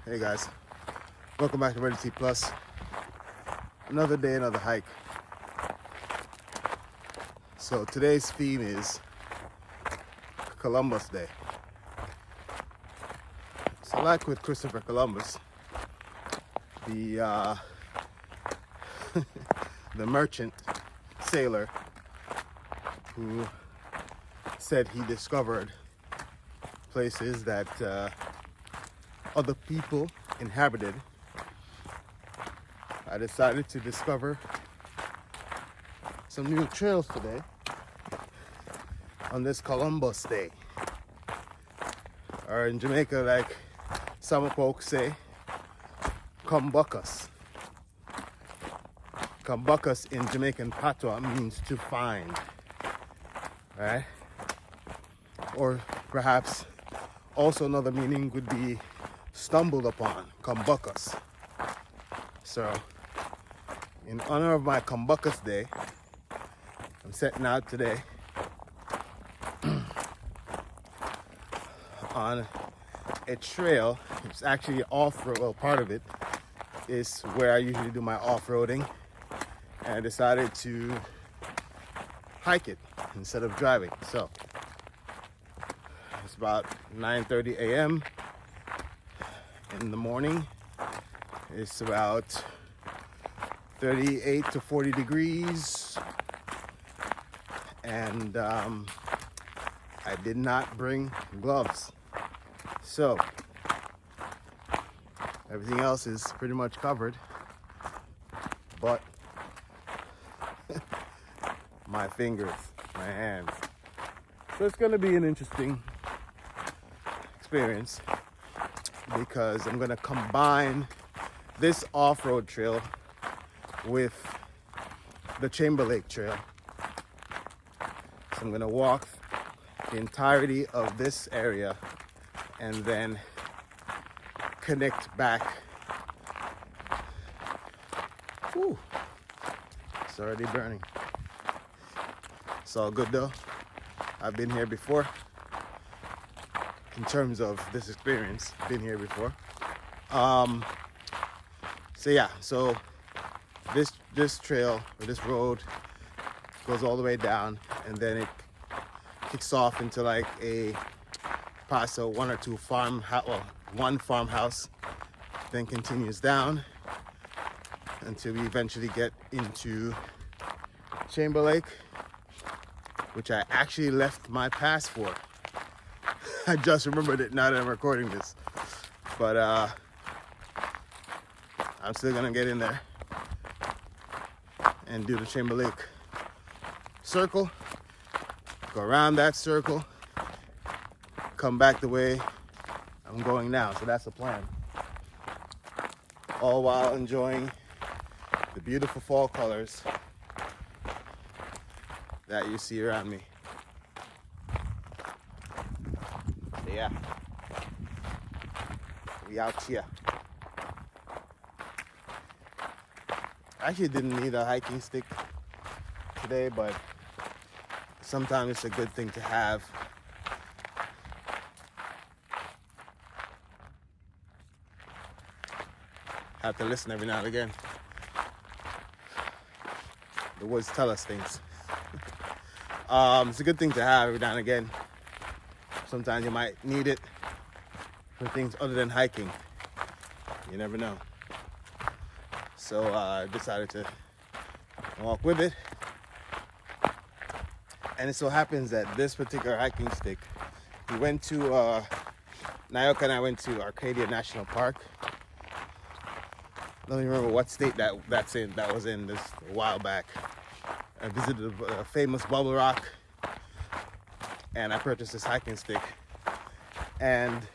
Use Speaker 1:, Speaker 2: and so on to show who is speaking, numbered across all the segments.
Speaker 1: Hey guys, welcome back to Ready T Plus. Another day, another hike. So today's theme is Columbus Day. So like with Christopher Columbus, the the merchant sailor who said he discovered places that other people inhabited, I decided to discover some new trails today on this Columbus Day. Or in Jamaica, like some folks say, Kumbuckus. Kumbuckus in Jamaican patois means to find, right? Or perhaps also another meaning would be stumbled upon, Kumbuckus. So, in honor of my Kumbuckus Day, I'm setting out today on a trail. It's actually off-road. Well, part of it is where I usually do my off-roading, and I decided to hike it instead of driving. So, it's about 9:30 a.m. in the morning. It's about 38 to 40 degrees, and I did not bring gloves, so everything else is pretty much covered but my fingers, my hands. So it's gonna be an interesting experience because I'm gonna combine this off-road trail with the Chamber Lake Trail. So I'm gonna walk the entirety of this area and then connect back. Whew, it's already burning. It's all good though. I've been here before. In terms of this experience, been here before. So this trail or this road goes all the way down, and then it kicks off into like past one or two one farmhouse, then continues down until we eventually get into Chamber Lake, which I actually left my pass for. I just remembered it now that I'm recording this, but I'm still gonna get in there and do the Chamber Lake circle, go around that circle, come back the way I'm going now. So that's the plan. All while enjoying the beautiful fall colors that you see around me. So yeah, we out here. I actually didn't need a hiking stick today, but sometimes it's a good thing to have. Have to listen every now and again. The woods tell us things. It's a good thing to have every now and again. Sometimes you might need it for things other than hiking. You never know. So I decided to walk with it. And it so happens that this particular hiking stick, we went to, Nayoka and I went to Arcadia National Park. I don't even remember what state that was in this a while back. I visited a famous Bubble Rock, and I purchased this hiking stick and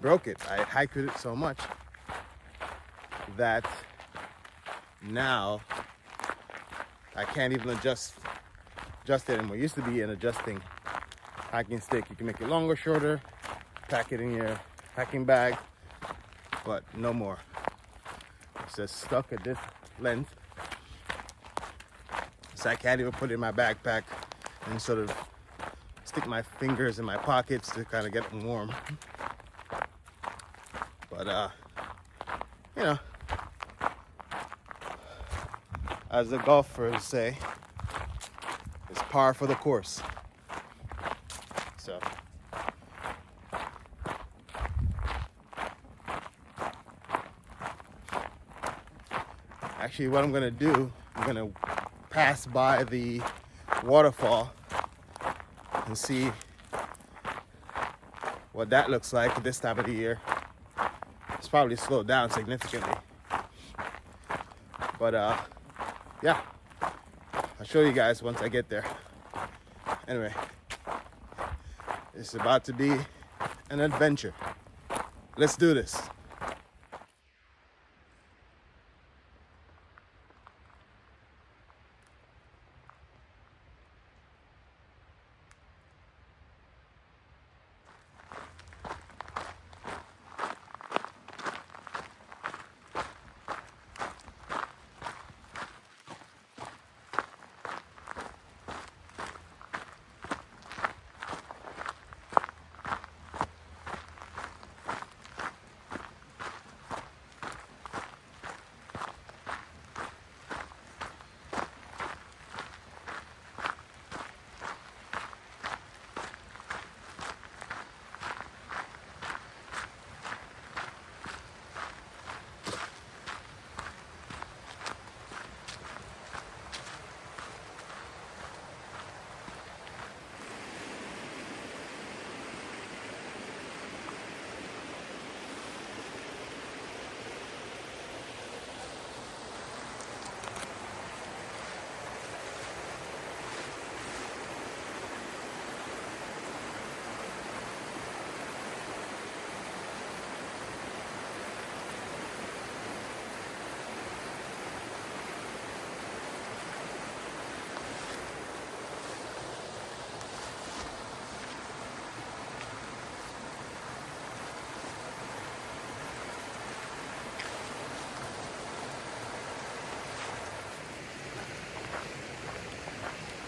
Speaker 1: broke it. I hiked with it so much that now I can't even adjust it anymore. It used to be an adjusting hiking stick. You can make it longer, shorter, pack it in your hiking bag, but no more. It's just stuck at this length. So I can't even put it in my backpack and sort of stick my fingers in my pockets to kind of get them warm. But you know, as the golfers say, it's par for the course. So actually what I'm gonna do, I'm gonna pass by the waterfall and see what that looks like this time of the year. It's probably slowed down significantly. But yeah, I'll show you guys once I get there. Anyway, it's about to be an adventure. Let's do this.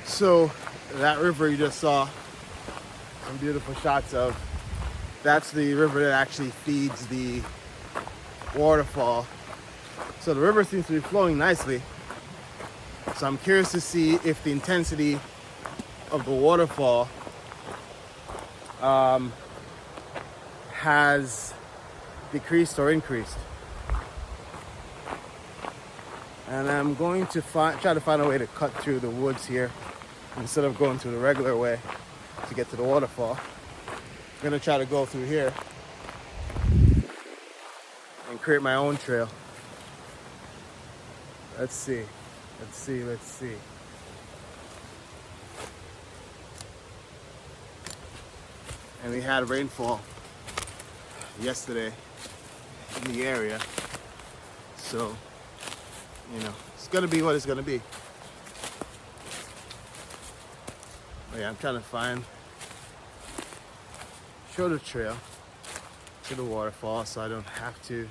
Speaker 1: So that river you just saw some beautiful shots of, that's the river that actually feeds the waterfall. So the river seems to be flowing nicely. So I'm curious to see if the intensity of the waterfall has decreased or increased. And I'm going to try to find a way to cut through the woods here instead of going through the regular way to get to the waterfall. I'm gonna try to go through here and create my own trail. Let's see. And we had rainfall yesterday in the area. So, you know, it's gonna be what it's gonna be. But yeah, I'm trying to show the trail to the waterfall so I don't have to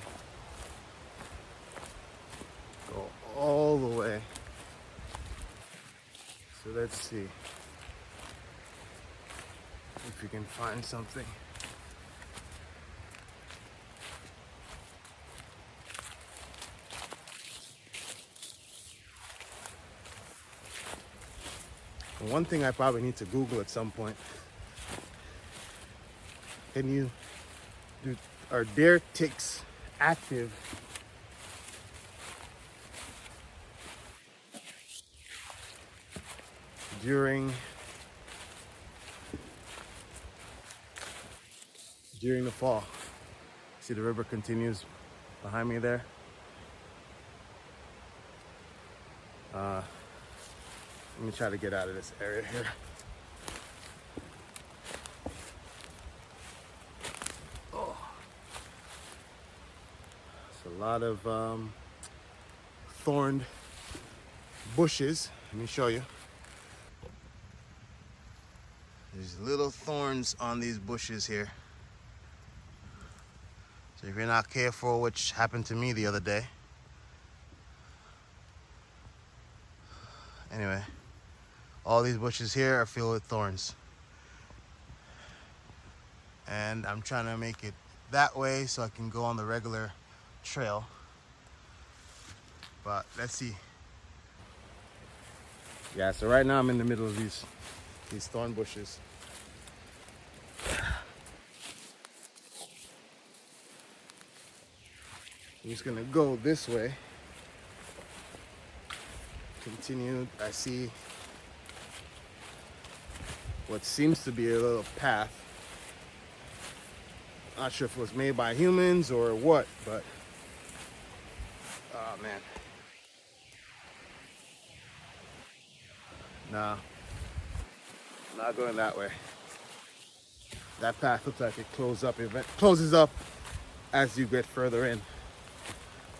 Speaker 1: go all the way. So let's see if we can find something. One thing I probably need to Google at some point. Are deer ticks active during the fall? See, the river continues behind me there. Let me try to get out of this area here. Oh, it's a lot of thorned bushes. Let me show you. There's little thorns on these bushes here. So if you're not careful, which happened to me the other day. Anyway, all these bushes here are filled with thorns. And I'm trying to make it that way so I can go on the regular trail. But let's see. Yeah, so right now I'm in the middle of these thorn bushes. I'm just gonna go this way. Continue. I see what seems to be a little path. Not sure if it was made by humans or what, but oh man. No, not going that way. That path looks like it closes up as you get further in.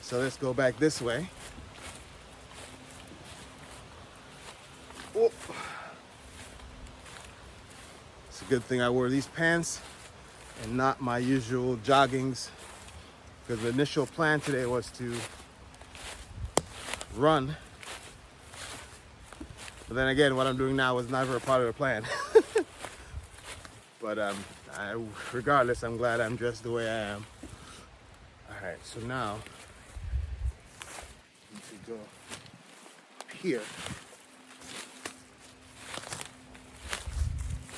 Speaker 1: So let's go back this way. Oh. It's a good thing I wore these pants and not my usual joggings, because the initial plan today was to run. But then again, what I'm doing now was never a part of the plan. But regardless, I'm glad I'm dressed the way I am. All right, so now I need to go here.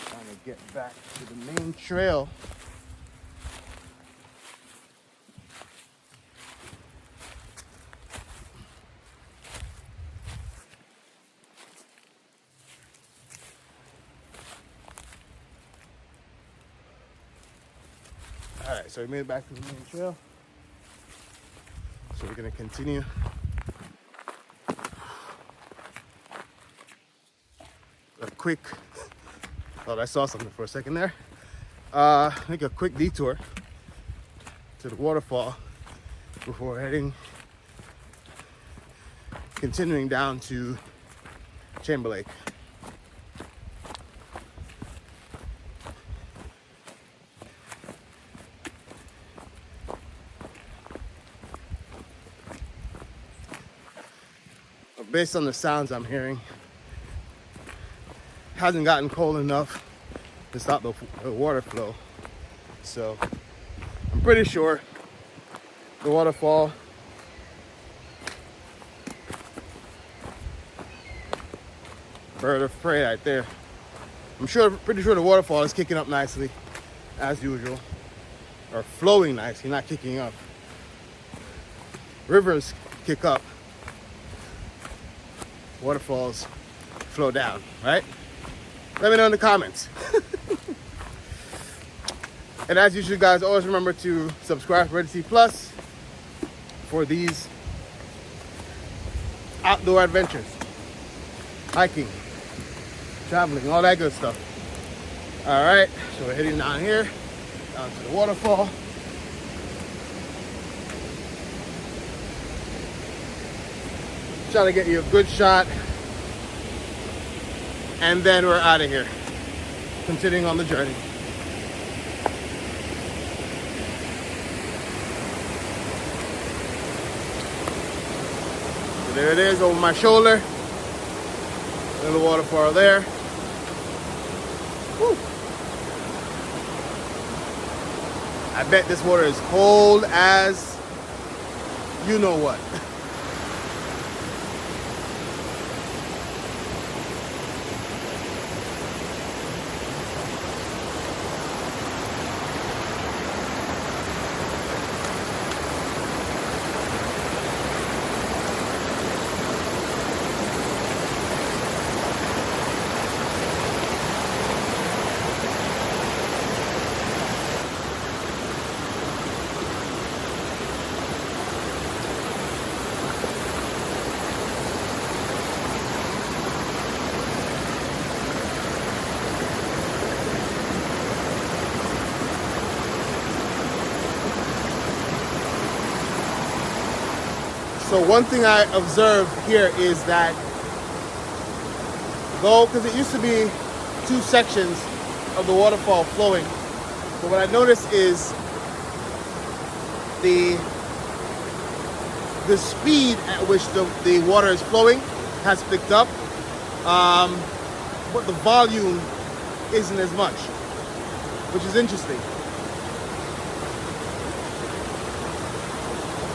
Speaker 1: Trying to get back to the main trail. All right, so we made it back to the main trail. So we're gonna continue. A quick, thought I saw something for a second there. Make a quick detour to the waterfall before continuing down to Chamber Lake. Based on the sounds I'm hearing, hasn't gotten cold enough to stop the water flow. So I'm pretty sure the waterfall bird of prey right there. Pretty sure the waterfall is kicking up nicely as usual, or flowing nicely, not kicking up. Rivers kick up. Waterfalls flow down, right? Let me know in the comments. And as usual, guys, always remember to subscribe to Red Sea Plus for these outdoor adventures, hiking, traveling, all that good stuff. All right, so we're heading down here, down to the waterfall. Trying to get you a good shot, and then we're out of here, continuing on the journey. So there it is over my shoulder, little waterfall there. Woo. I bet this water is cold as you know what. So one thing I observed here is that, though, because it used to be two sections of the waterfall flowing, but what I noticed is the speed at which the water is flowing has picked up, but the volume isn't as much, which is interesting.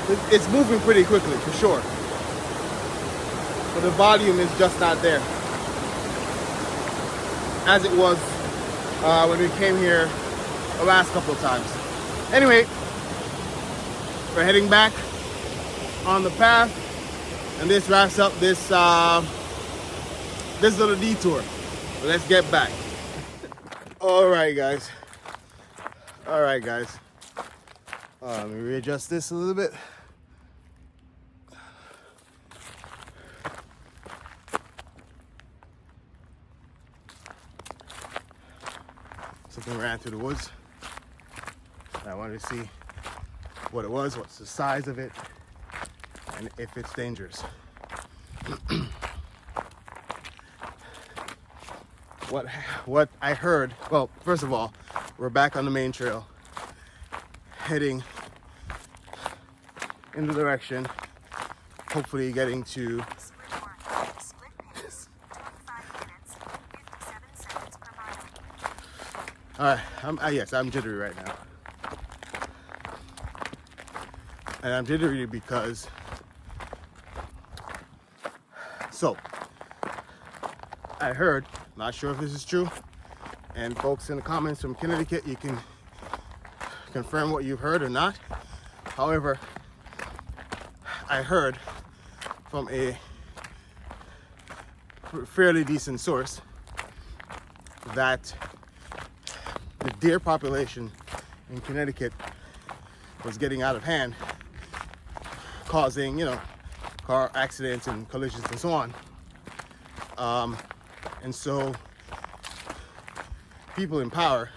Speaker 1: It's moving pretty quickly, for sure. But the volume is just not there. As it was when we came here the last couple of times. Anyway, we're heading back on the path. And this wraps up this this little detour. Let's get back. All right, guys. Let me readjust this a little bit. Something ran through the woods. I wanted to see what it was, what's the size of it, and if it's dangerous. What I heard, well, first of all, we're back on the main trail, heading in the direction, hopefully getting to yes, I'm jittery right now. And I'm jittery because, I heard, not sure if this is true, and folks in the comments from Connecticut, you can confirm what you've heard or not. However, I heard from a fairly decent source that the deer population in Connecticut was getting out of hand, causing, car accidents and collisions and so on. And so people in power,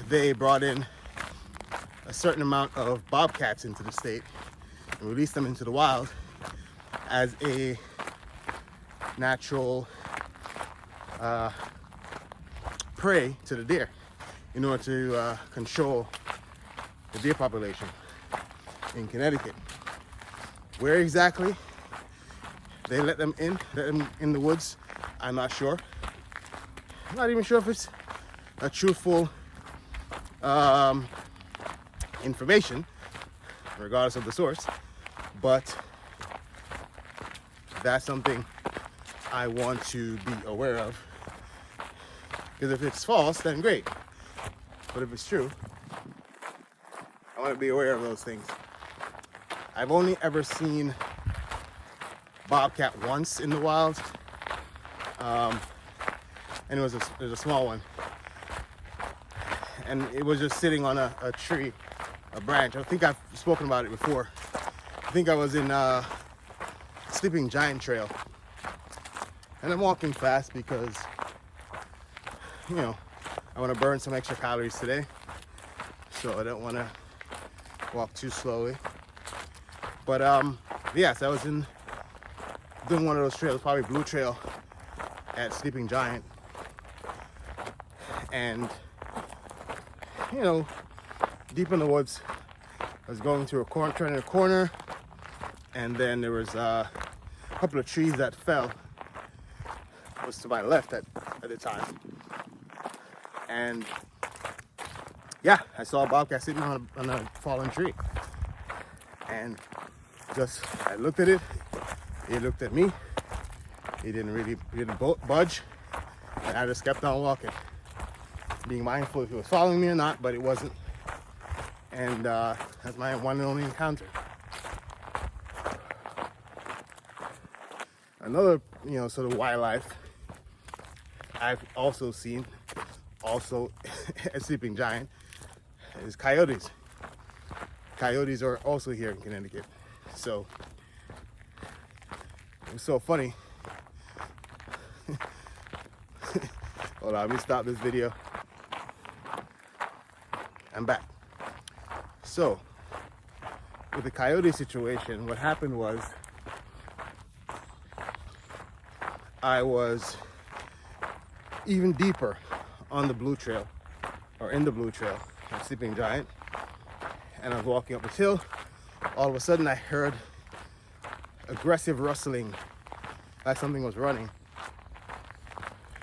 Speaker 1: they brought in a certain amount of bobcats into the state and released them into the wild as a natural prey to the deer in order to control the deer population in Connecticut. Where exactly they let them in the woods, I'm not sure. I'm not even sure if it's a truthful information, regardless of the source, but that's something I want to be aware of. Because if it's false, then great. But if it's true, I want to be aware of those things. I've only ever seen bobcat once in the wild, and it was a small one, and it was just sitting on a tree, a branch. I think I've spoken about it before. I think I was in Sleeping Giant Trail, and I'm walking fast because I want to burn some extra calories today, so I don't want to walk too slowly. But yes, I was doing one of those trails, probably Blue Trail at Sleeping Giant, and deep in the woods. I was going through turning a corner, and then there was a couple of trees that fell. It was to my left at the time, and yeah, I saw a bobcat sitting on a fallen tree, and I looked at it. He looked at me. He didn't budge, and I just kept on walking, being mindful if he was following me or not, but it wasn't. And that's my one and only encounter. Another, sort of wildlife I've also seen, at Sleeping Giant, is coyotes. Coyotes are also here in Connecticut. So it was so funny. Hold on, let me stop this video. I'm back. So, with the coyote situation, what happened was I was even deeper on the Blue Trail, or in the Blue Trail at Sleeping Giant, and I was walking up a hill. All of a sudden I heard aggressive rustling, like something was running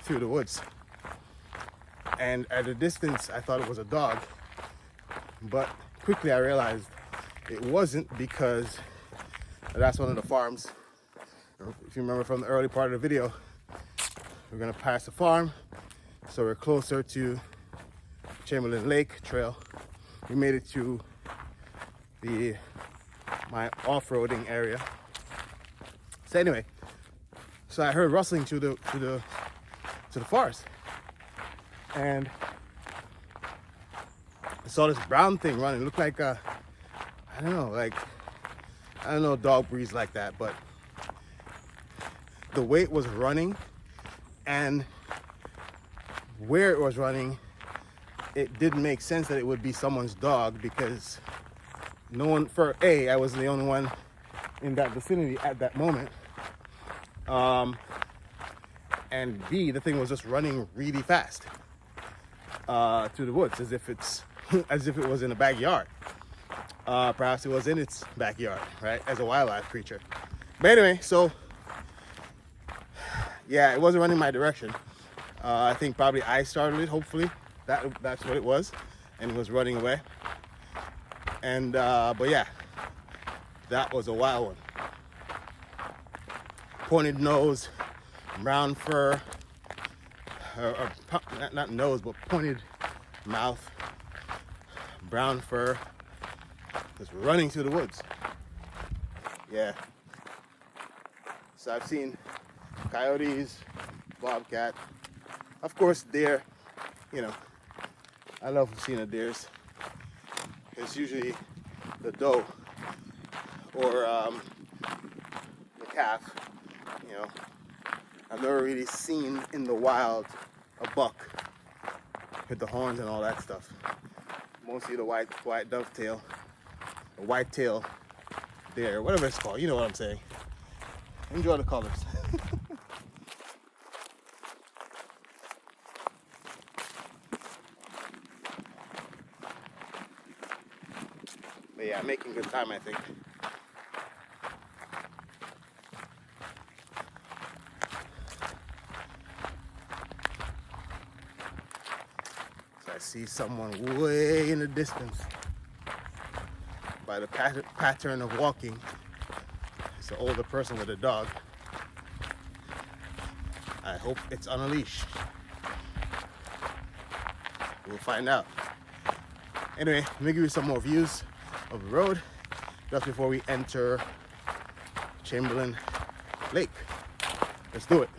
Speaker 1: through the woods. And at a distance I thought it was a dog, but quickly I realized it wasn't, because that's one of the farms. If you remember from the early part of the video, we're gonna pass the farm, so we're closer to Chamberlain Lake Trail. We made it to my off-roading area. So anyway, so I heard rustling to the forest, and I saw this brown thing running. It looked like I don't know dog breeds like that, but the way it was running and where it was running, it didn't make sense that it would be someone's dog, because no one, for A, I was the only one in that vicinity at that moment. And B, the thing was just running really fast through the woods, as if it was in a backyard. Perhaps it was in its backyard, right, as a wildlife creature. But anyway, so yeah, it wasn't running my direction. I think probably I started it, hopefully. That's what it was, and it was running away. And but yeah, that was a wild one. Pointed nose, brown fur, or not nose, but pointed mouth, brown fur, just running through the woods. Yeah. So I've seen coyotes, bobcat, of course deer. You know, I love seeing the deers. It's usually the doe or the calf. You know, I've never really seen in the wild a buck with the horns and all that stuff. Mostly the white dovetail, the whitetail deer, whatever it's called. You know what I'm saying. Enjoy the colors. But yeah, making good time, I think. So I see someone way in the distance. By the pattern of walking, it's an older person with a dog. I hope it's on a leash. We'll find out. Anyway, let me give you some more views of the road just before we enter Chamberlain Lake. Let's do it.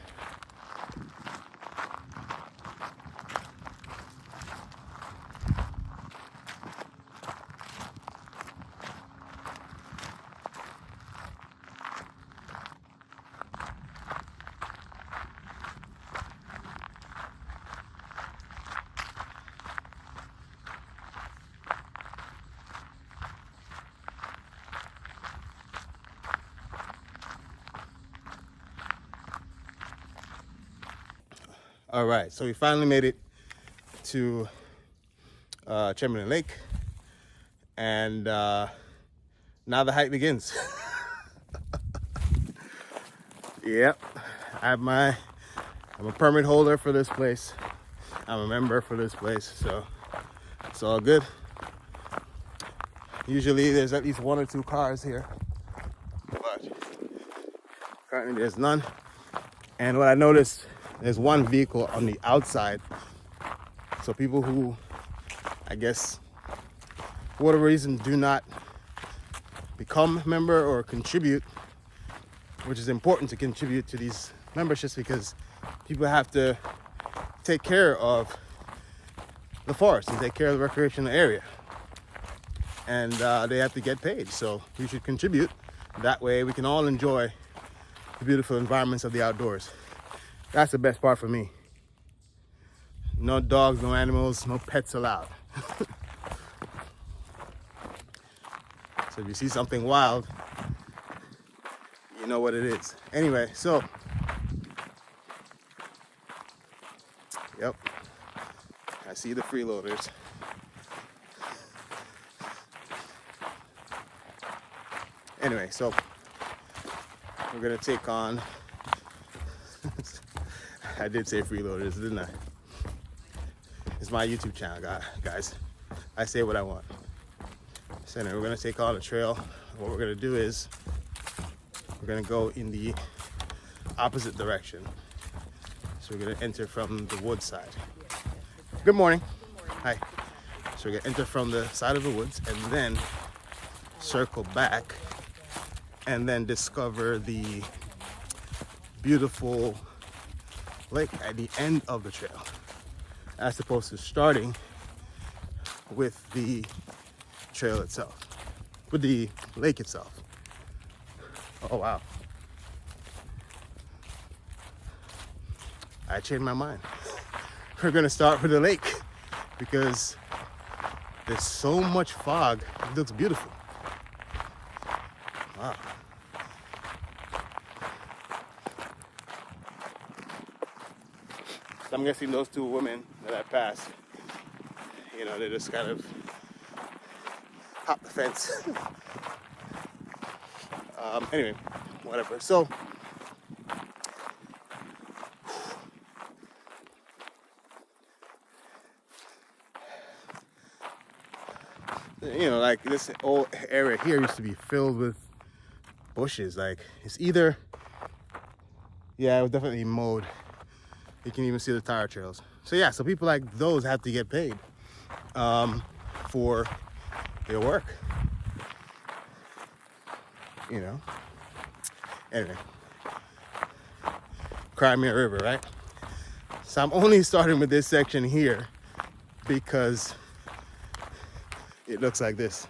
Speaker 1: All right, so we finally made it to Chamberlain Lake, and now the hike begins. Yep, I'm a permit holder for this place. I'm a member for this place, so it's all good. Usually there's at least one or two cars here, but currently there's none. And what I noticed, there's one vehicle on the outside. So people who, I guess, for whatever reason, do not become a member or contribute, which is important to contribute to these memberships, because people have to take care of the forest and take care of the recreational area. And they have to get paid. So we should contribute. That way we can all enjoy the beautiful environments of the outdoors. That's the best part for me. No dogs, no animals, no pets allowed. So if you see something wild, you know what it is. Anyway, so, yep, I see the freeloaders. Anyway, so we're gonna take on, I did say freeloaders, didn't I? It's my YouTube channel, guys. I say what I want. So then we're gonna take on a trail. What we're gonna do is we're gonna go in the opposite direction. So we're gonna enter from the wood side. Good morning. Hi. So we're gonna enter from the side of the woods and then circle back and then discover the beautiful lake at the end of the trail, as opposed to starting with the trail itself, with the lake itself. Oh wow. I changed my mind. We're gonna start with the lake because there's so much fog. It looks beautiful. Wow. So I'm guessing those two women that I passed, you know, they just kind of hop the fence. Anyway, whatever. So, you know, like this whole area here used to be filled with bushes. Like it's either, yeah, it was definitely mowed. You can even see the tire trails. So yeah, so people like those have to get paid for their work. You know. Anyway, Crimea River, right? So I'm only starting with this section here because it looks like this.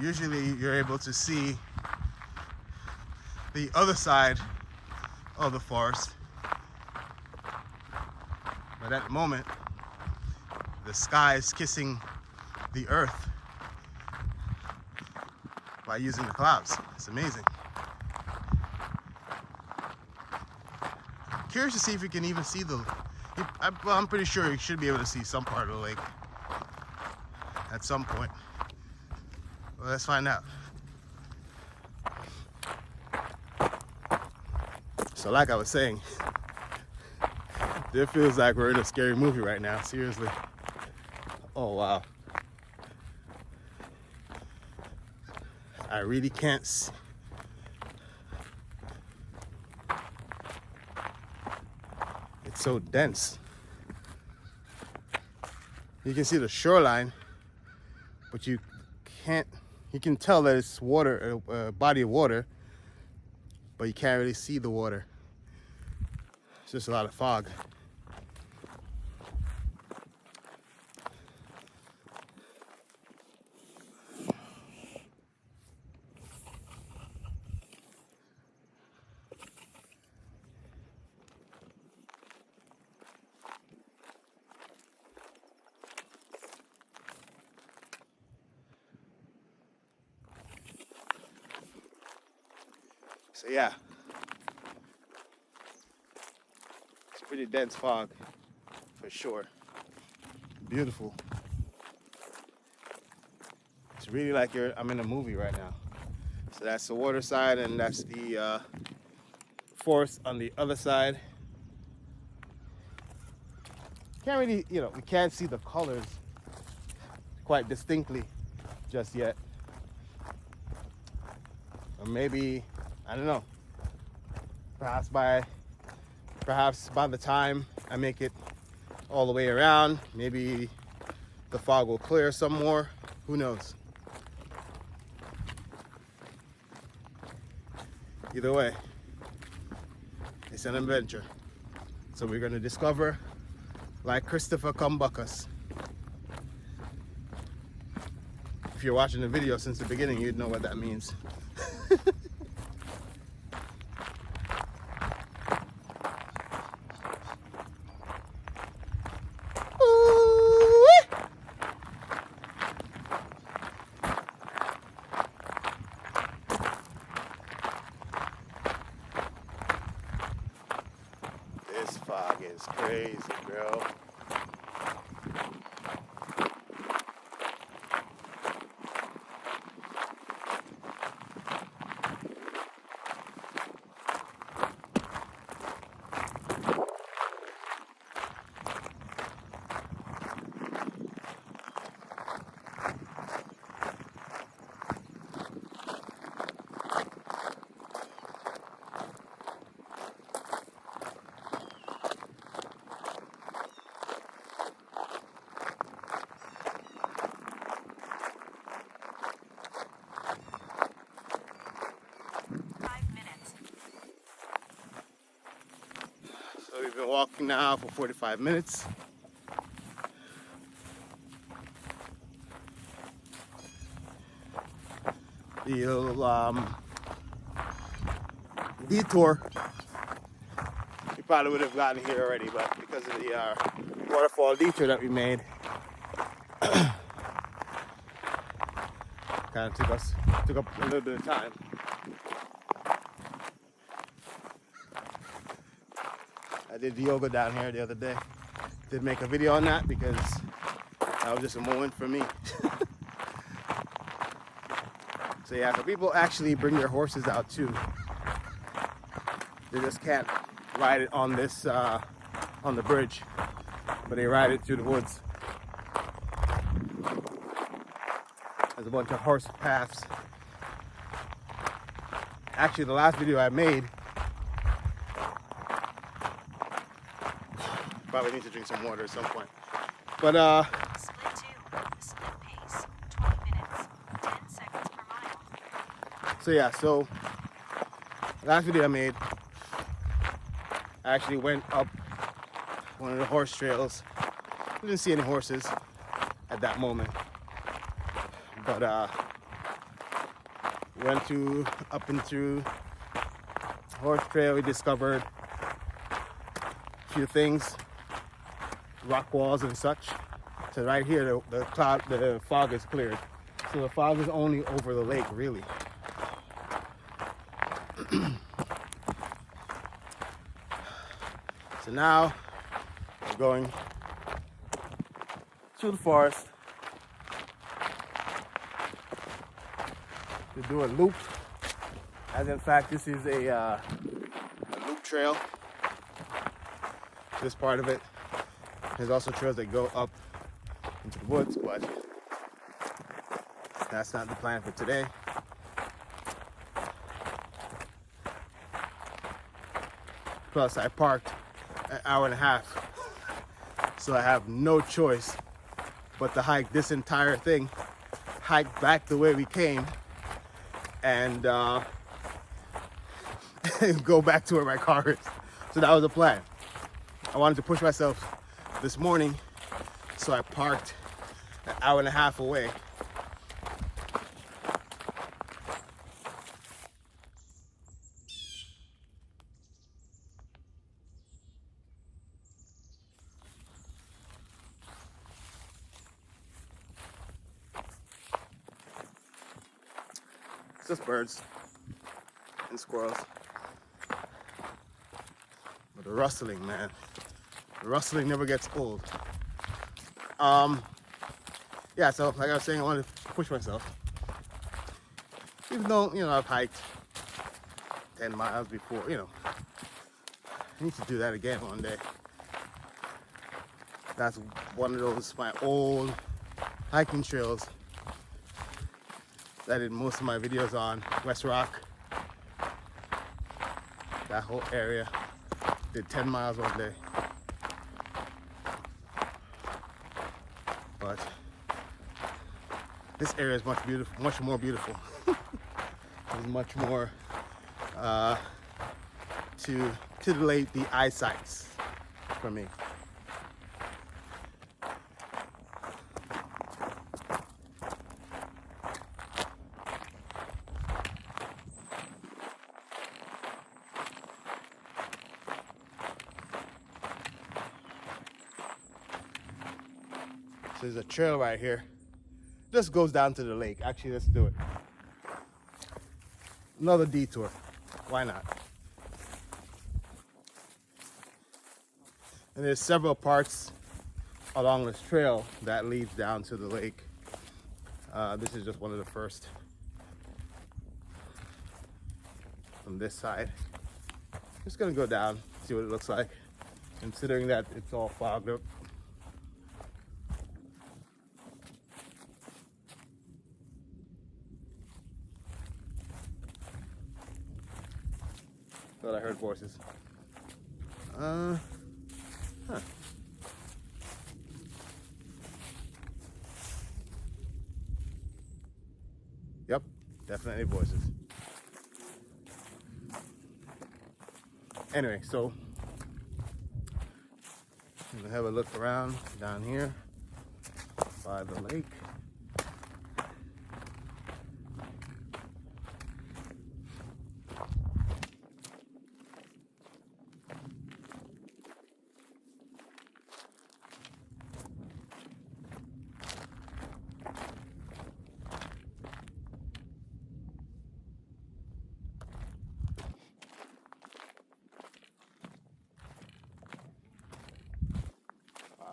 Speaker 1: Usually you're able to see the other side of the forest, but at the moment the sky is kissing the earth by using the clouds. It's amazing. Curious to see if you can even see the, well, I'm pretty sure you should be able to see some part of the lake at some point. Well, let's find out. So like I was saying, it feels like we're in a scary movie right now, seriously. Oh wow. I really can't see. It's so dense. You can see the shoreline, but you can tell that it's water, a body of water, but you can't really see the water. It's just a lot of fog. So yeah, it's pretty dense fog for sure. Beautiful. It's really like I'm in a movie right now. So that's the water side and that's the forest on the other side. Can't really, you know, we can't see the colors quite distinctly just yet. Or maybe, I don't know, perhaps by the time I make it all the way around, maybe the fog will clear some more. Who knows? Either way, it's an adventure. So we're gonna discover like Christopher Columbus. If you're watching the video since the beginning, you'd know what that means. This fog is crazy, bro. been walking now for 45 minutes. The little detour, we probably would have gotten here already, but because of the waterfall detour that we made, kind of took up a little bit of time. I did yoga down here the other day. Did make a video on that because that was just a moment for me. So yeah, so people actually bring their horses out too. They just can't ride it on this, on the bridge, but they ride it through the woods. There's a bunch of horse paths. Actually, the last video I made, probably need to drink some water at some point. But
Speaker 2: Split 2, split pace, 20 minutes, 10 seconds per mile.
Speaker 1: so yeah, so last video I made, I actually went up one of the horse trails. I didn't see any horses at that moment, but went up and through horse trail. We discovered a few things, rock walls and such. So right here, the fog is cleared. So the fog is only over the lake, really. So now we're going through the forest to do a loop. As in fact, this is a loop trail. This part of it. There's also trails that go up into the woods, but that's not the plan for today. Plus, I parked an hour and a half, so I have no choice but to hike this entire thing, hike back the way we came, and go back to where my car is. So that was the plan. I wanted to push myself this morning, so I parked an hour and a half away. It's just birds and squirrels. But the rustling, man. The rustling never gets old. Yeah, so like I was saying, I wanted to push myself. Even though, I've hiked 10 miles before, I need to do that again one day. That's one of those, my old hiking trails that I did most of my videos on. West Rock, that whole area. Did 10 miles one day. But this area is much more beautiful. There's much more to titillate the eyesights for me. So there's a trail right here. Just goes down to the lake. Actually, let's do it. Another detour. Why not? And there's several parts along this trail that leads down to the lake. This is just one of the first from this side. Just gonna go down, see what it looks like, considering that it's all fogged up. Thought I heard voices. Huh. Yep, definitely voices. Anyway, so We'll have a look around down here by the lake.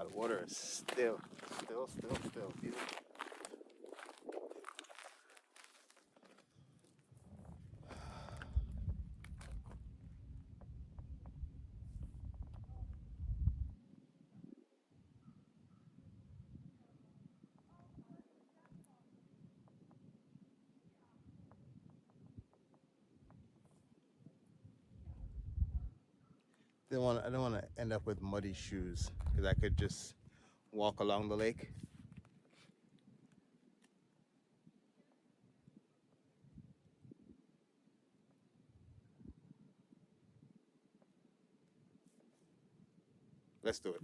Speaker 1: The water is still beautiful. I don't want to end up with muddy shoes because I could just walk along the lake. Let's do it.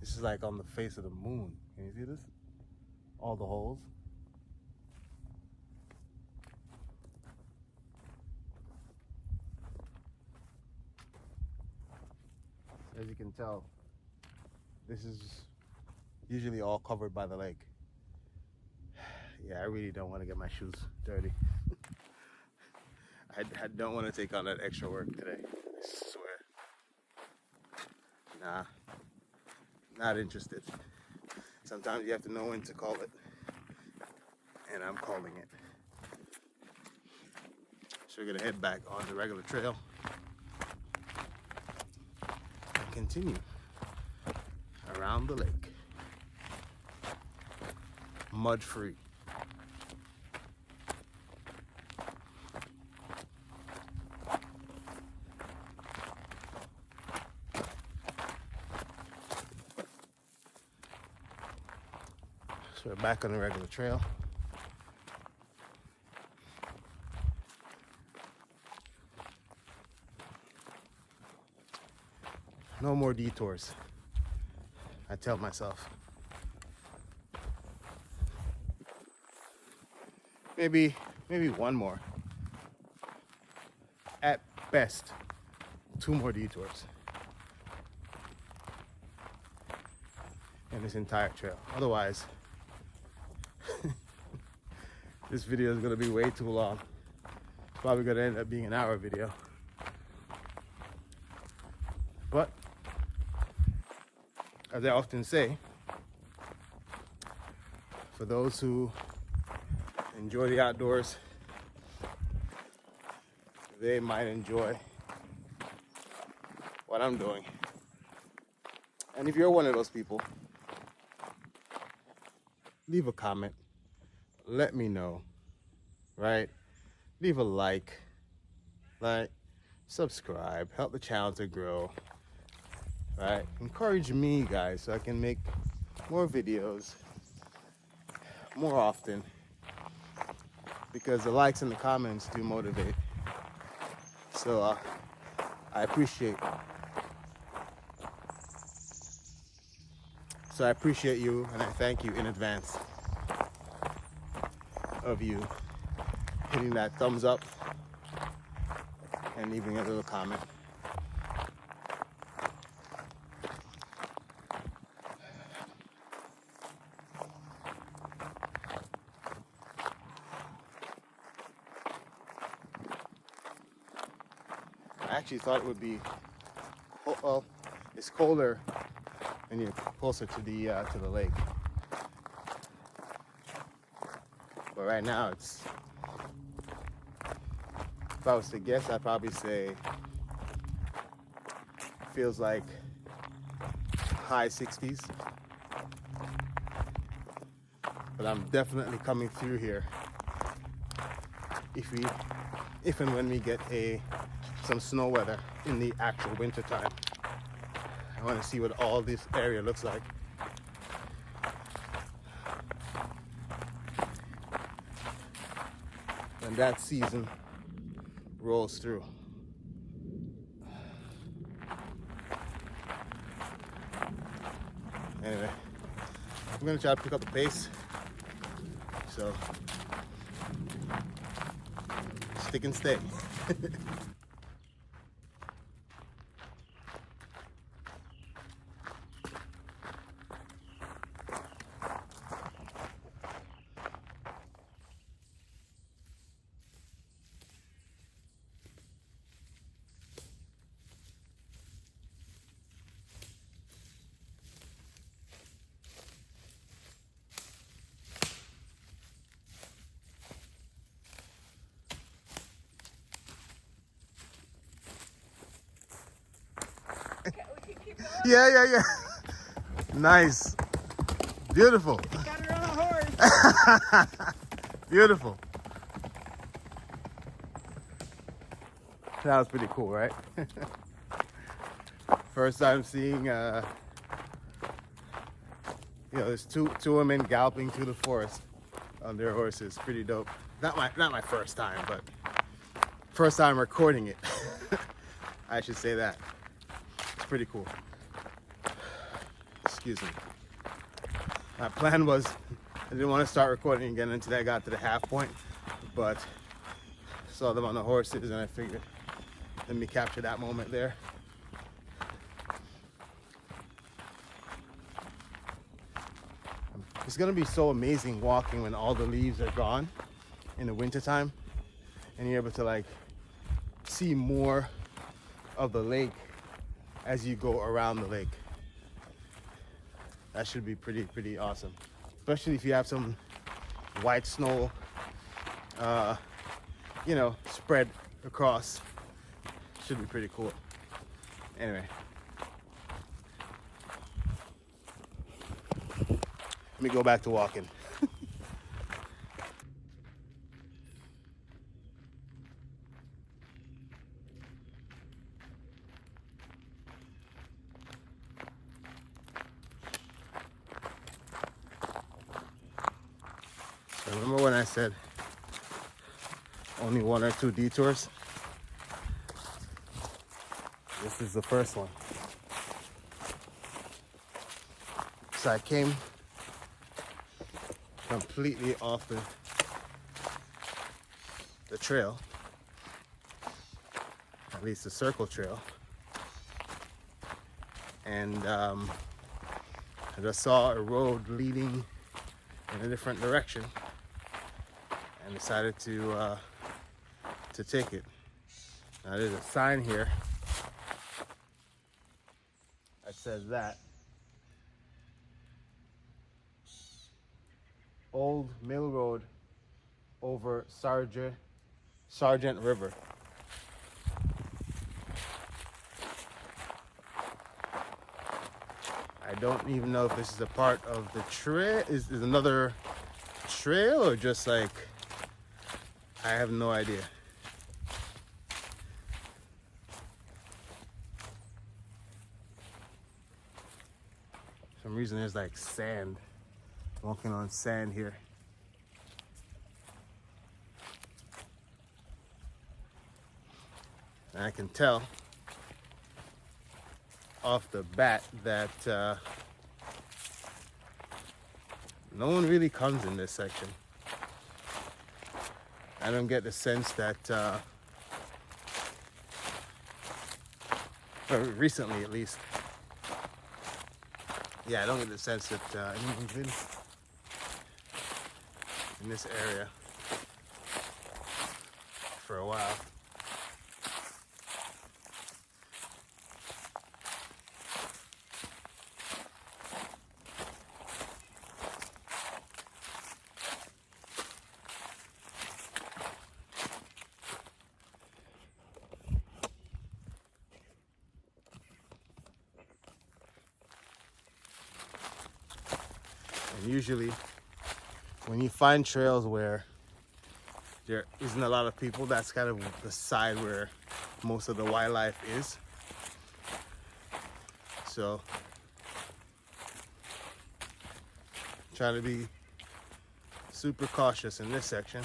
Speaker 1: This is like on the face of the moon. Can you see this? All the holes. As you can tell, this is usually all covered by the lake. Yeah, I really don't want to get my shoes dirty. I don't want to take on that extra work today. I swear. Nah, not interested. Sometimes you have to know when to call it. And I'm calling it. So we're gonna head back on the regular trail and continue around the lake. Mud free. So we're back on the regular trail. No more detours, I tell myself. Maybe one more. At best, 2 more detours in this entire trail. Otherwise, this video is gonna be way too long. It's probably gonna end up being an hour video. But as I often say, for those who enjoy the outdoors, they might enjoy what I'm doing. And if you're one of those people, leave a comment. Let me know, right? Leave a like, subscribe, help the channel to grow, right? Encourage me, guys, so I can make more videos more often, because the likes and the comments do motivate. So I appreciate you, and I thank you in advance of you hitting that thumbs up and leaving a little comment. I actually thought it would be, well, it's colder when you're closer to the lake. But right now it's, if I was to guess, I'd probably say feels like high 60s. But I'm definitely coming through here if and when we get some snow weather in the actual winter time. I want to see what all this area looks like. when that season rolls through. Anyway, I'm gonna try to pick up the pace. So stick and stay. Yeah. Nice. Beautiful.
Speaker 3: Got her on a horse.
Speaker 1: Beautiful. That was pretty cool, right? First time seeing, there's two women galloping through the forest on their horses. Pretty dope. Not my first time, but first time recording it. I should say that. It's pretty cool. Excuse me. My plan was I didn't want to start recording again until I got to the half point, but saw them on the horses and I figured let me capture that moment there. It's gonna be so amazing walking when all the leaves are gone in the wintertime and you're able to like see more of the lake as you go around the lake. That should be pretty awesome, especially if you have some white snow spread across. Should be pretty cool. Anyway, let me go back to walking. Remember when I said only 1 or 2 detours? This is the first one. So I came completely off the trail, at least the circle trail, and I just saw a road leading in a different direction and decided to take it. Now there's a sign here that says that Old Mill Road over Sargent River. I don't even know if this is a part of the trail. Is another trail or just like, I have no idea. For some reason there's like sand. Walking on sand here. And I can tell off the bat that no one really comes in this section. I don't get the sense that, or recently at least, I don't get the sense that anyone's been in this area for a while. And usually when you find trails where there isn't a lot of people, that's kind of the side where most of the wildlife is. So try to be super cautious in this section.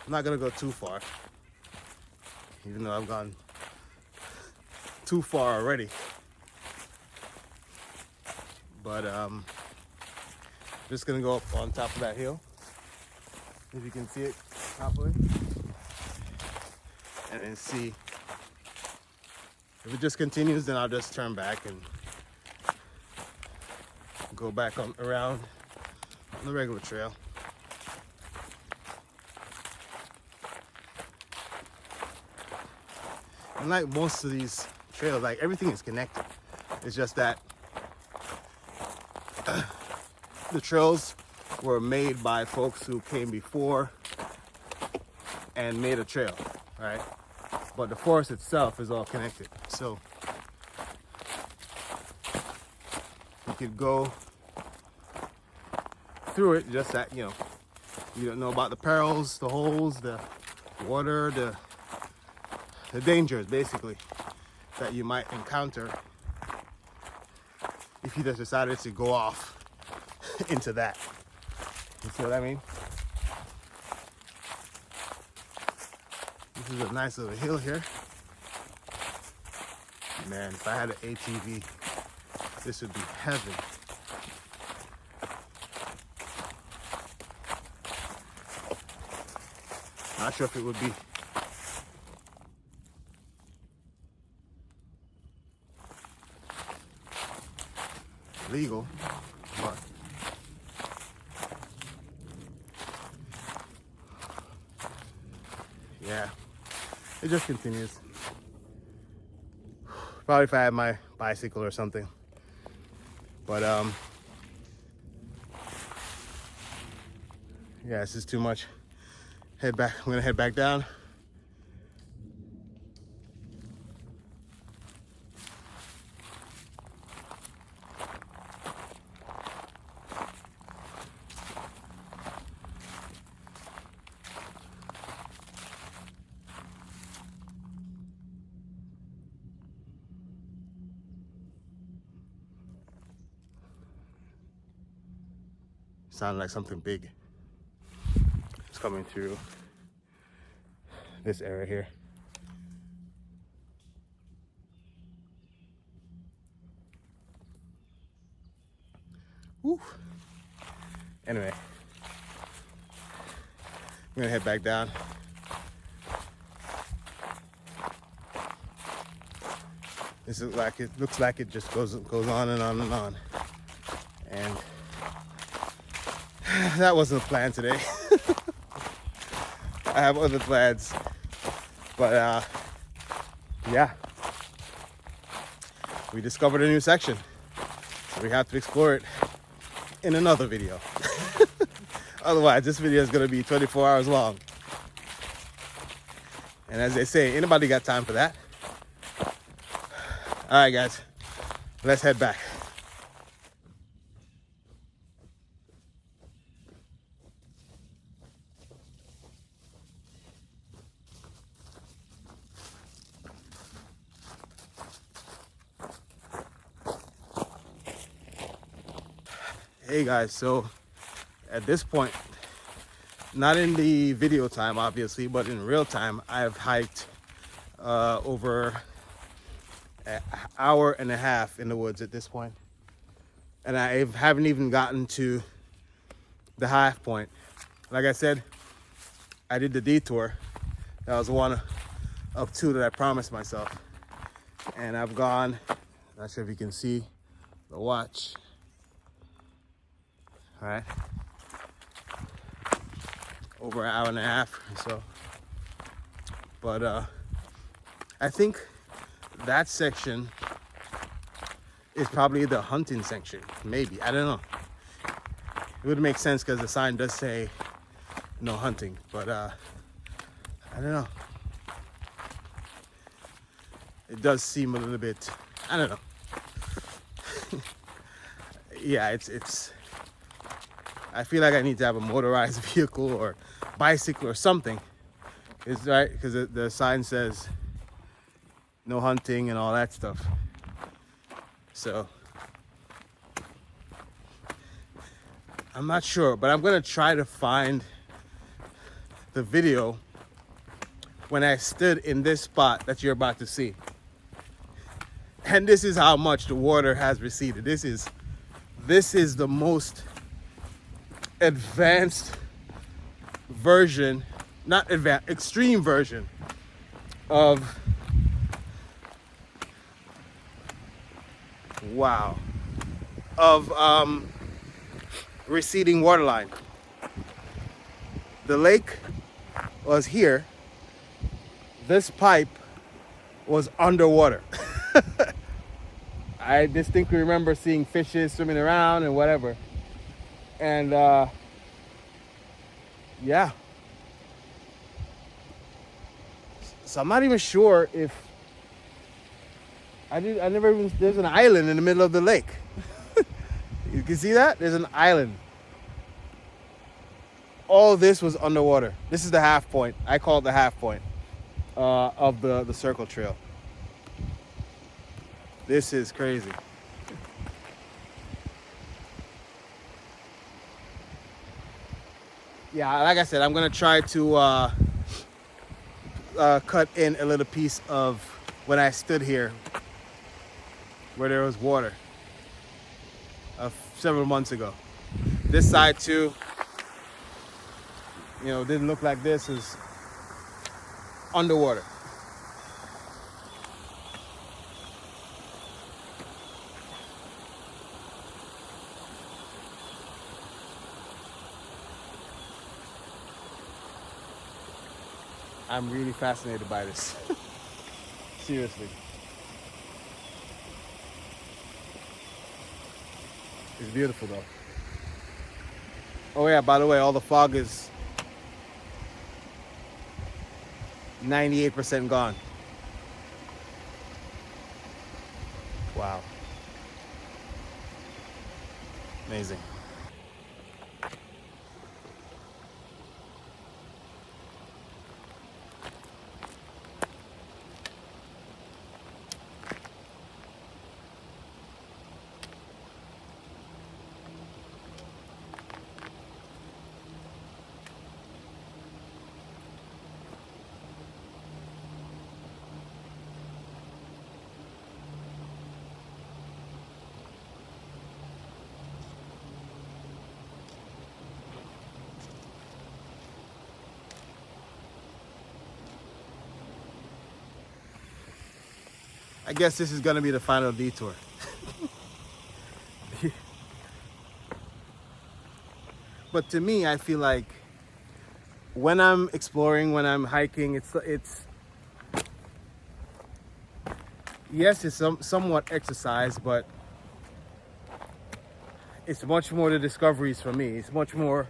Speaker 1: I'm not gonna go too far, even though I've gone too far already. But just gonna go up on top of that hill, if you can see it properly, and then see. If it just continues, then I'll just turn back and go back on around on the regular trail. And like most of these trails, like everything is connected. It's just that the trails were made by folks who came before and made a trail, right? But the forest itself is all connected. So you could go through it, just that, you don't know about the perils, the holes, the water, the dangers basically that you might encounter if you just decided to go off into that. You see what I mean? This is a nice little hill here. Man, if I had an ATV, this would be heaven. Not sure if it would be legal, but yeah, it just continues. Probably if I had my bicycle or something, but yeah, this is too much. Head back. I'm gonna head back down. Sounded like something big. It's coming through this area here. Woo. Anyway, I'm gonna head back down. This looks like it just goes on and on and on. And that wasn't a plan today. I have other plans, but yeah, we discovered a new section, so we have to explore it in another video. Otherwise, this video is gonna be 24 hours long. And as they say, anybody got time for that? All right, guys, let's head back. Hey guys, so at this point, not in the video time obviously, but in real time, I've hiked over an hour and a half in the woods at this point, and I haven't even gotten to the half point. Like I said, I did the detour. That was one of two that I promised myself, and I've gone, not sure if you can see the watch. All right, over an hour and a half or so. But I think that section is probably the hunting section, maybe. I don't know. It would make sense because the sign does say no hunting, but I don't know. It does seem a little bit, I don't know. Yeah, it's I feel like I need to have a motorized vehicle or bicycle or something. It's right, because the sign says no hunting and all that stuff. So I'm not sure, but I'm gonna try to find the video when I stood in this spot that you're about to see. And this is how much the water has receded. This is the most advanced version, not advanced, extreme version of, wow, of receding water line. The lake was here. This pipe was underwater. I distinctly remember seeing fishes swimming around and whatever. And yeah. So I'm not even sure if there's an island in the middle of the lake. You can see that? There's an island. All this was underwater. This is the half point. I call it the half point of the circle trail. This is crazy. Yeah, like I said, I'm gonna try to cut in a little piece of when I stood here where there was water several months ago. This side too, you know, didn't look like this, is underwater. I'm really fascinated by this. Seriously. It's beautiful though. Oh yeah, by the way, all the fog is 98% gone. Wow. Amazing. I guess this is gonna be the final detour. But to me, I feel like when I'm exploring, when I'm hiking, it's yes, it's somewhat exercise, but it's much more the discoveries for me. It's much more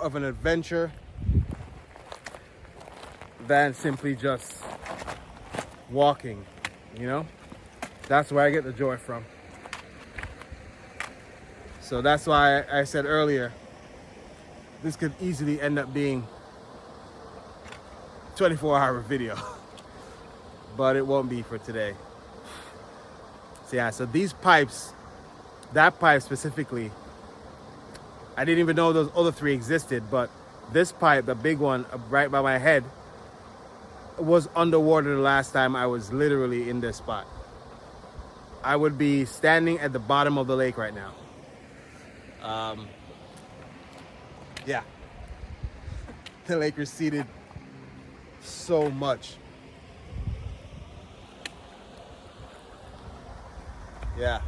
Speaker 1: of an adventure than simply just walking, you know? That's where I get the joy from. So that's why I said earlier, this could easily end up being 24-hour video, but it won't be for today. So yeah, so these pipes, that pipe specifically, I didn't even know those other three existed, but this pipe, the big one right by my head, was underwater the last time I was literally in this spot. I would be standing at the bottom of the lake right now. Yeah, the lake receded so much. Yeah,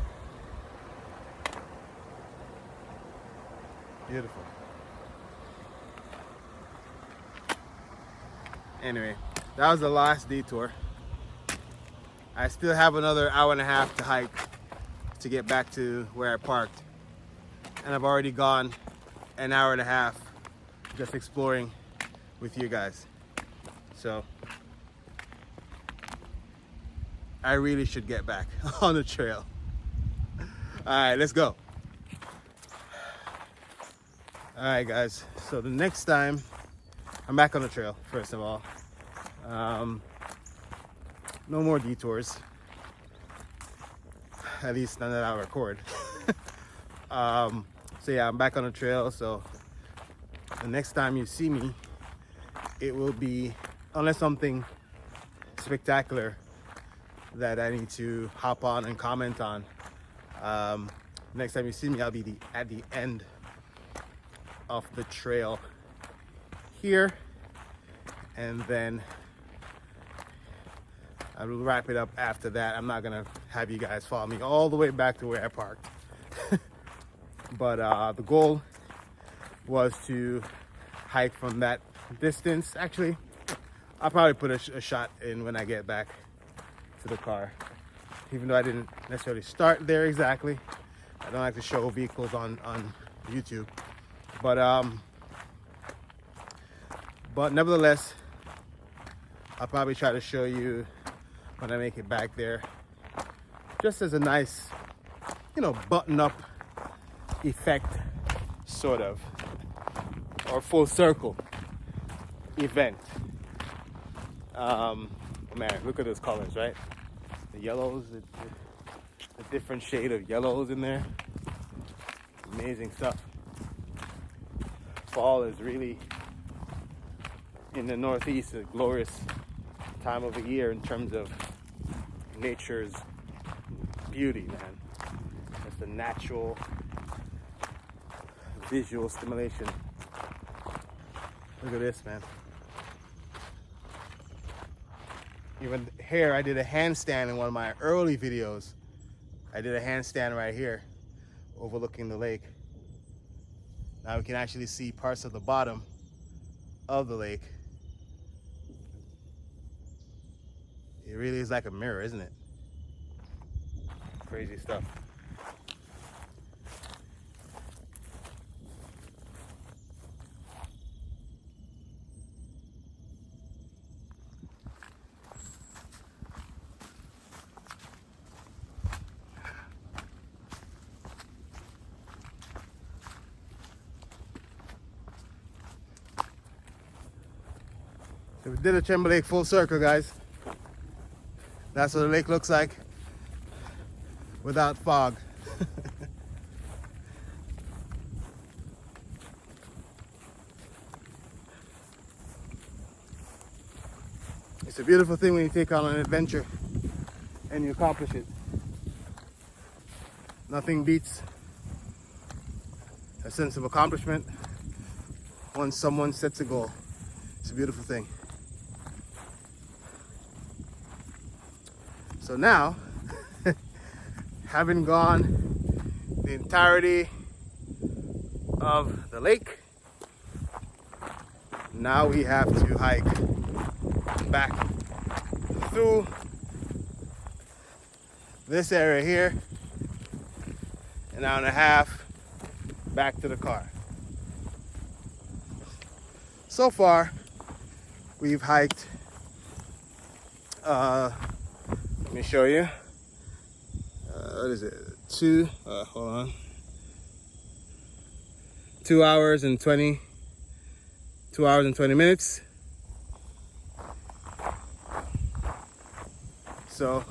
Speaker 1: beautiful. Anyway, that was the last detour. I still have another hour and a half to hike to get back to where I parked. And I've already gone an hour and a half just exploring with you guys. So I really should get back on the trail. All right, let's go. All right, guys. So the next time I'm back on the trail, first of all. No more detours. At least none that I'll record. So yeah, I'm back on the trail. So the next time you see me, it will be, unless something spectacular that I need to hop on and comment on. Next time you see me, I'll be at the end of the trail here, and then I will wrap it up after that. I'm not gonna have you guys follow me all the way back to where I parked. But the goal was to hike from that distance. Actually, I'll probably put a shot in when I get back to the car, even though I didn't necessarily start there exactly. I don't like to show vehicles on YouTube, but nevertheless, I'll probably try to show you when I make it back there, just as a nice, button up effect, sort of, or full circle event. Man, look at those colors, right? The yellows, the different shade of yellows in there. Amazing stuff. Fall is really, in the Northeast, a glorious time of the year in terms of nature's beauty, man. It's the natural visual stimulation. Look at this, man. Even here, I did a handstand in one of my early videos. I did a handstand right here, overlooking the lake. Now we can actually see parts of the bottom of the lake. It really is like a mirror, isn't it? Crazy stuff. So we did a Chemba Lake full circle, guys. That's what the lake looks like without fog. It's a beautiful thing when you take on an adventure and you accomplish it. Nothing beats a sense of accomplishment once someone sets a goal. It's a beautiful thing. So now, having gone the entirety of the lake, now we have to hike back through this area here, an hour and a half back to the car. So far, we've hiked, let me show you. What is it? 2 hours and 20 minutes. So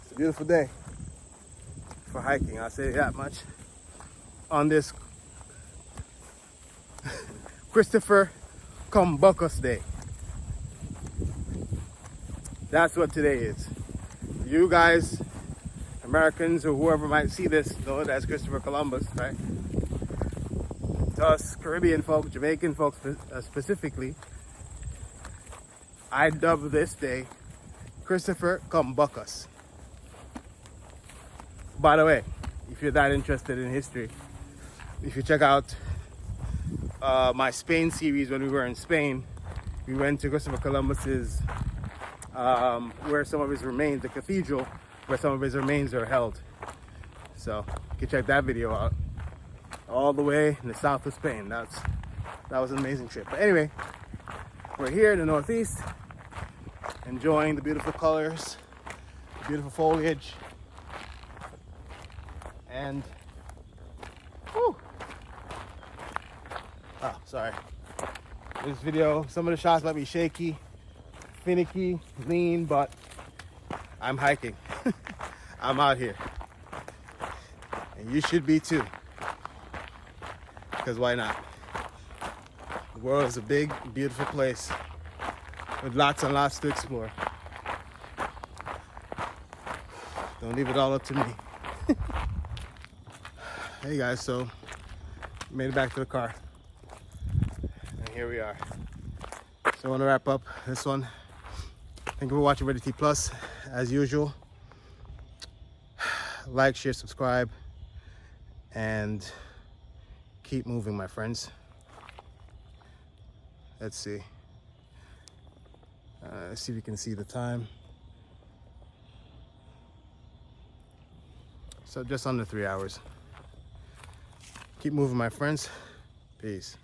Speaker 1: it's a beautiful day for hiking, I'll say that much. On this Christopher Columbus Day. That's what today is. You guys, Americans, or whoever might see this, know it as Christopher Columbus, right? To us Caribbean folks, Jamaican folks specifically, I dub this day Christopher Columbus. By the way, if you're that interested in history, if you check out my Spain series, when we were in Spain, we went to Christopher Columbus's where some of his remains, the cathedral where some of his remains are held. So you can check that video out. All the way in the south of Spain. That was an amazing trip. But anyway, we're here in the Northeast, enjoying the beautiful colors, the beautiful foliage, and sorry. This video, some of the shots might be shaky, finicky, lean, but I'm hiking. I'm out here. And you should be too. Because why not? The world is a big, beautiful place with lots and lots to explore. Don't leave it all up to me. Hey guys, so made it back to the car. And here we are. So I want to wrap up this one. Thank you for watching Ready T Plus. As usual, like, share, subscribe, and keep moving, my friends. Let's see. Let's see if you can see the time. So just under 3 hours. Keep moving, my friends. Peace.